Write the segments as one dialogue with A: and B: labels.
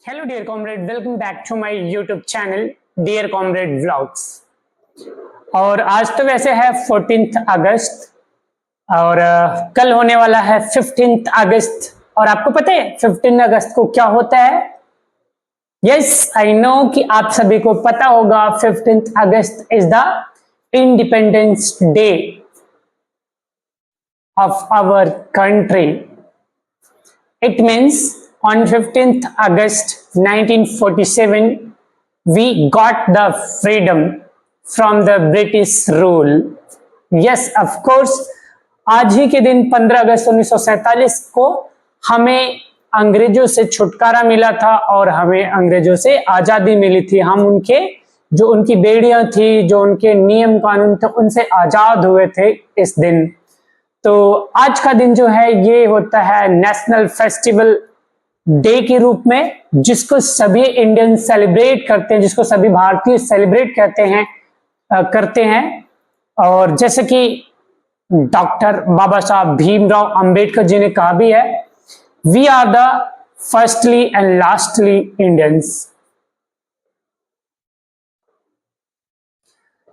A: Hello dear comrade, welcome back to my YouTube channel dear comrade vlogs. और आज तो वैसे है 14 अगस्त और कल होने वाला है 15 अगस्त। और आपको पता है 15 अगस्त को क्या होता है? यस, आई नो कि आप सभी को पता होगा। 15 August is the independence day of our country. It means on 15th August 1947 we got the freedom from the British rule. Yes, of course, आज ही के दिन 15 अगस्त 1947 को हमें अंग्रेजों से छुटकारा मिला था और हमें अंग्रेजों से आजादी मिली थी। हम उनके जो उनकी बेड़ियां थी, जो उनके नियम कानून थे, उनसे आजाद हुए थे इस दिन। तो आज का दिन जो है ये होता है नेशनल फेस्टिवल डे के रूप में, जिसको सभी इंडियन सेलिब्रेट करते हैं, जिसको सभी भारतीय सेलिब्रेट करते हैं। और जैसे कि डॉक्टर बाबा साहब भीमराव अंबेडकर जी ने कहा भी है, we are the firstly and lastly Indians.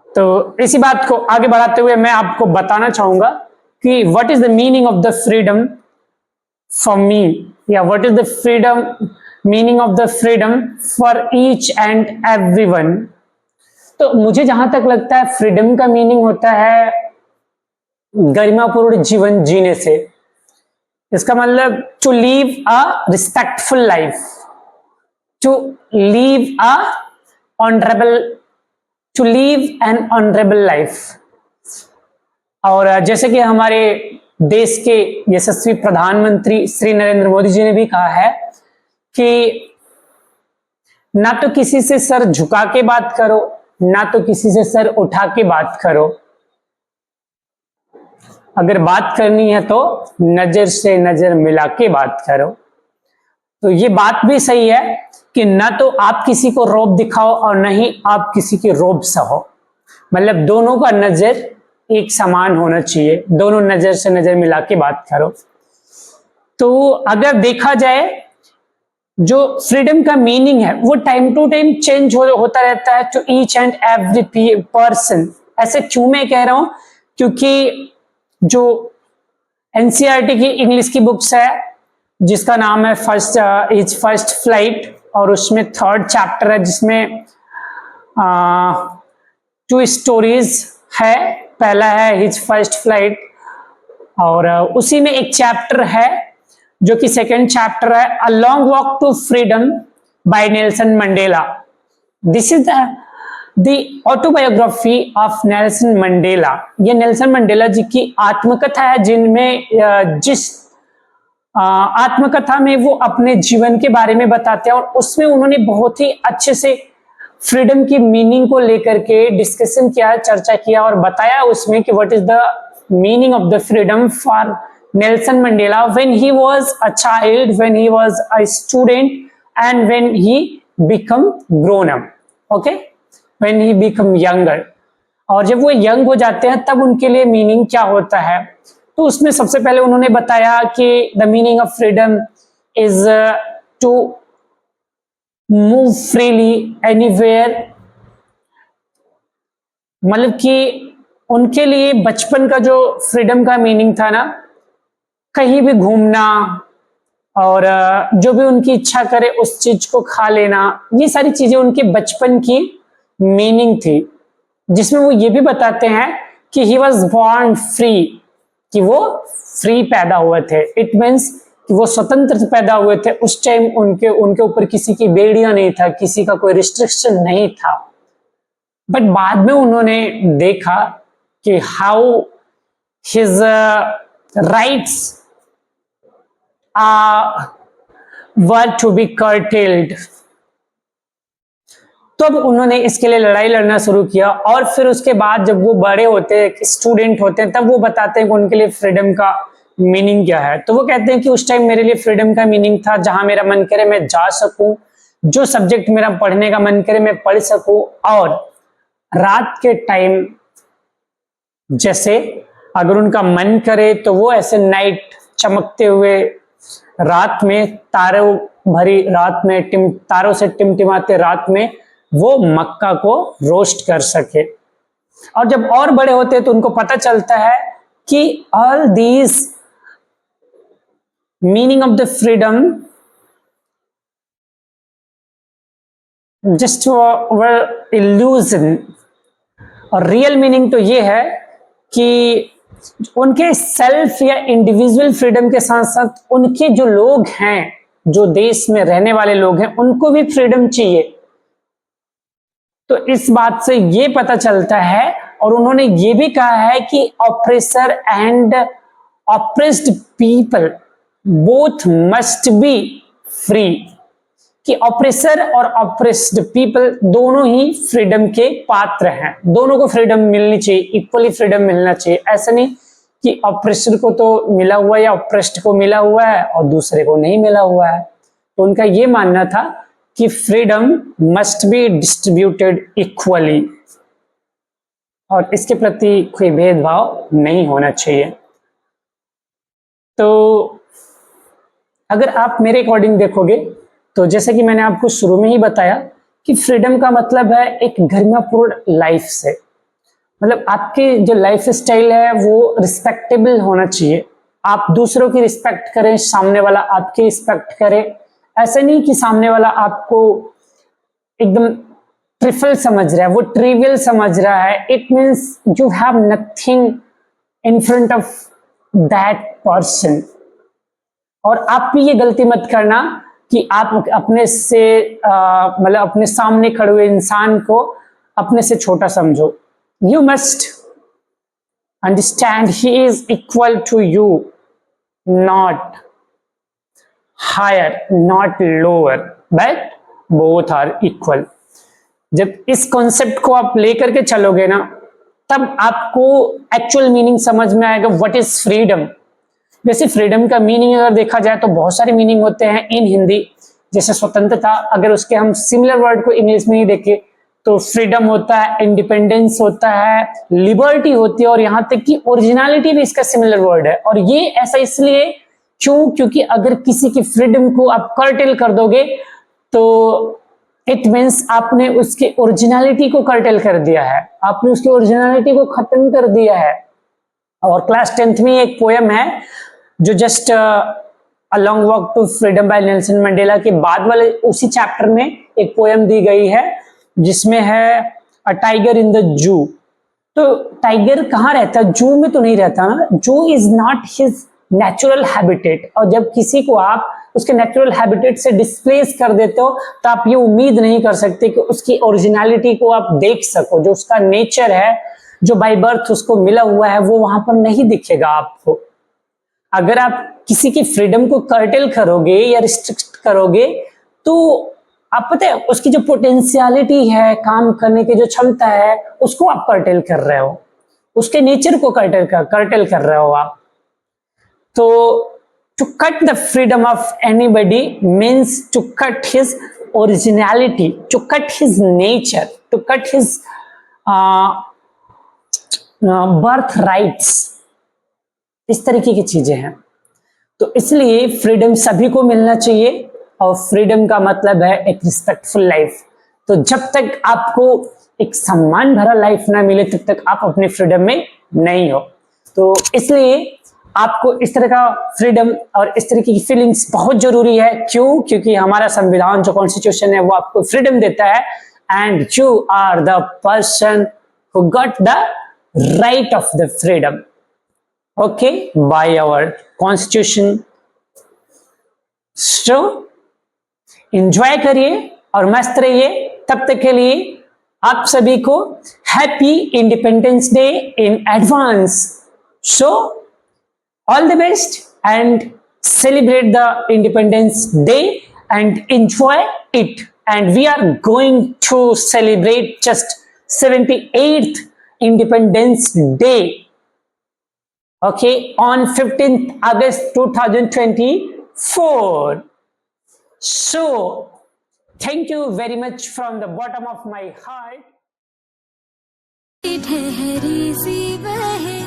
A: तो इसी बात को आगे बढ़ाते हुए मैं आपको बताना चाहूंगा कि what is the meaning of the freedom for me, या what is the freedom meaning of the freedom for each and everyone. तो मुझे जहां तक लगता है फ्रीडम का मीनिंग होता है गरिमापूर्ण जीवन जीने से। इसका मतलब to live a respectful life, to live a honourable, to live an honourable life. और जैसे कि हमारे देश के यशस्वी प्रधानमंत्री श्री नरेंद्र मोदी जी ने भी कहा है कि ना तो किसी से सर झुका के बात करो, ना तो किसी से सर उठा के बात करो। अगर बात करनी है तो नजर से नजर मिला के बात करो। तो ये बात भी सही है कि ना तो आप किसी को रौब दिखाओ और ना ही आप किसी की रौब सहो। मतलब दोनों का नजर एक समान होना चाहिए, दोनों नजर से नजर मिला के बात करो। तो अगर देखा जाए जो फ्रीडम का मीनिंग है वो टाइम टू टाइम चेंज होता रहता है to each and every person. ऐसे क्यों मैं कह रहा हूं? क्योंकि जो एनसीईआरटी की इंग्लिश की बुक्स है जिसका नाम है फर्स्ट फ्लाइट, और उसमें 3rd चैप्टर है जिसमें 2 स्टोरीज है। पहला है हिज फर्स्ट फ्लाइट, और उसी में एक चैप्टर है जो कि 2nd चैप्टर है a long walk to freedom by Nelson Mandela. This is the autobiography of Nelson Mandela. ये नेल्सन मंडेला जी की आत्मकथा है, जिनमें जिस आत्मकथा में वो अपने जीवन के बारे में बताते हैं, और उसमें उन्होंने बहुत ही अच्छे से फ्रीडम की मीनिंग को लेकर के डिस्कशन किया, चर्चा किया और बताया उसमें कि what is the meaning of the freedom for Nelson Mandela when he was a child, when he was a student and when he become grown up. Okay, when he become younger. और जब वो young हो जाते हैं तब उनके लिए meaning क्या होता है। तो उसमें सबसे पहले उन्होंने बताया कि the meaning of freedom is to move freely anywhere. मतलब कि उनके लिए बचपन का जो फ्रीडम का मीनिंग था ना, कहीं भी घूमना और जो भी उनकी इच्छा करे उस चीज को खा लेना, ये सारी चीजें उनके बचपन की मीनिंग थी। जिसमें वो ये भी बताते हैं कि ही वॉज बॉर्न फ्री, कि वो फ्री पैदा हुए थे। इट मीन्स कि वो स्वतंत्र पैदा हुए थे। उस टाइम उनके ऊपर किसी की बेड़ियां नहीं था, किसी का कोई रिस्ट्रिक्शन नहीं था। बट बाद में उन्होंने देखा कि how his rights were to be curtailed. तो अब उन्होंने इसके लिए लड़ाई लड़ना शुरू किया, और फिर उसके बाद जब वो बड़े होते हैं, स्टूडेंट होते हैं, तब वो बताते हैं कि उनके लिए फ्रीडम का मीनिंग क्या है। तो वो कहते हैं कि उस टाइम मेरे लिए फ्रीडम का मीनिंग था जहां मेरा मन करे मैं जा सकूं, जो सब्जेक्ट मेरा पढ़ने का मन करे मैं पढ़ सकूं, और रात के टाइम जैसे अगर उनका मन करे तो वो ऐसे नाइट चमकते हुए रात में तारों भरी रात में तारों से टिमटिमाते रात में वो मक्का को रोस्ट कर सके। और जब और बड़े होते हैं तो उनको पता चलता है कि all these meaning of the freedom just were illusion, और रियल मीनिंग तो ये है कि उनके सेल्फ या इंडिविजुअल फ्रीडम के साथ साथ उनके जो लोग हैं, जो देश में रहने वाले लोग हैं, उनको भी फ्रीडम चाहिए। तो इस बात से ये पता चलता है, और उन्होंने ये भी कहा है कि oppressor and oppressed people both must be free, कि ऑप्रेसर और ऑप्रेस्ड पीपल दोनों ही फ्रीडम के पात्र हैं, दोनों को फ्रीडम मिलनी चाहिए, इक्वली फ्रीडम मिलना चाहिए। ऐसा नहीं कि ऑप्रेसर को तो मिला हुआ है या ऑप्रेस्ड को मिला हुआ है और दूसरे को नहीं मिला हुआ है। तो उनका ये मानना था कि freedom must be distributed equally, और इसके प्रति कोई भेदभाव नहीं होना चाहिए। तो अगर आप मेरे अकॉर्डिंग देखोगे तो जैसे कि मैंने आपको शुरू में ही बताया कि फ्रीडम का मतलब है एक गरिमापूर्ण लाइफ से, मतलब आपकी जो लाइफ स्टाइल है वो रिस्पेक्टेबल होना चाहिए। आप दूसरों की रिस्पेक्ट करें, सामने वाला आपकी रिस्पेक्ट करे। ऐसा नहीं कि सामने वाला आपको एकदम ट्रिफल समझ रहा है, वो ट्रिवियल समझ रहा है। It means you have nothing in front of that person. और आप भी ये गलती मत करना कि आप अपने से मतलब अपने सामने खड़े हुए इंसान को अपने से छोटा समझो। You must understand he is equal to you, not higher not lower, but both are equal. जब इस कॉन्सेप्ट को आप लेकर के चलोगे ना, तब आपको एक्चुअल मीनिंग समझ में आएगा व्हाट इज फ्रीडम। वैसे फ्रीडम का मीनिंग अगर देखा जाए तो बहुत सारे मीनिंग होते हैं इन हिंदी, जैसे स्वतंत्रता। अगर उसके हम सिमिलर वर्ड को इंग्लिश में ही देखें तो फ्रीडम होता है, इंडिपेंडेंस होता है, लिबर्टी होती है, और यहाँ तक कि ओरिजिनलिटी भी इसका सिमिलर वर्ड है। और ये ऐसा इसलिए क्योंकि अगर किसी की फ्रीडम को आप कर्टेल कर दोगे तो इट मीन्स आपने उसके ओरिजिनलिटी को कर्टेल कर दिया है, आपने उसकी ओरिजिनलिटी को खत्म कर दिया है। और क्लास 10th में एक पोएम है जो just a long walk to freedom by Nelson Mandela के बाद वाले उसी चैप्टर में एक पोएम दी गई है जिसमें है a tiger in the zoo. तो टाइगर कहाँ रहता है? जू में तो नहीं रहता ना। जू is not his natural habitat, और जब किसी को आप उसके नेचुरल हैबिटेट से डिस्प्लेस कर देते हो तो आप ये उम्मीद नहीं कर सकते कि उसकी ओरिजिनलिटी को आप देख सको। जो उसका नेचर है, जो बाय बर्थ उसको मिला हुआ है, वो वहां पर नहीं दिखेगा आपको। अगर आप किसी की फ्रीडम को कर्टेल करोगे या रिस्ट्रिक्ट करोगे तो आप पता है उसकी जो पोटेंशियलिटी है, काम करने की जो क्षमता है, उसको आप कर्टेल कर रहे हो, उसके नेचर को कर्टेल कर रहे हो आप। तो to cut the freedom of anybody means to cut his originality, to cut his nature, to cut his birth rights, इस तरीके की चीजें हैं। तो इसलिए फ्रीडम सभी को मिलना चाहिए, और फ्रीडम का मतलब है एक रिस्पेक्टफुल लाइफ। तो जब तक आपको एक सम्मान भरा लाइफ ना मिले तब तक आप अपने फ्रीडम में नहीं हो। तो इसलिए आपको इस तरह का फ्रीडम और इस तरीके की फीलिंग्स बहुत जरूरी है। क्यों? क्योंकि हमारा संविधान जो कॉन्स्टिट्यूशन है वो आपको फ्रीडम देता है, and you are the person who got the right of the freedom, okay, by our constitution. So enjoy करिए और मस्त रहिए। तब तक के लिए आप सभी को happy independence day in advance. So all the best and celebrate the Independence Day and enjoy it. And we are going to celebrate just 78th Independence Day, okay, on 15th August 2024. So thank you very much from the bottom of my heart.
B: ठहरी सी बहे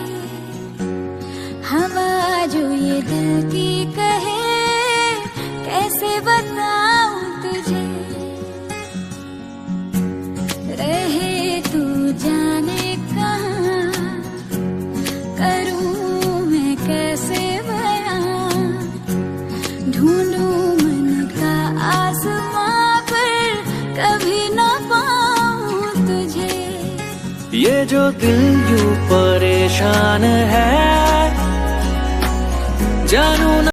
B: हवा जो ये दिल की कहे, ढूंढूं मन का आसमां पर कभी ना पाऊं तुझे।
C: ये जो दिल यूं परेशान है जानू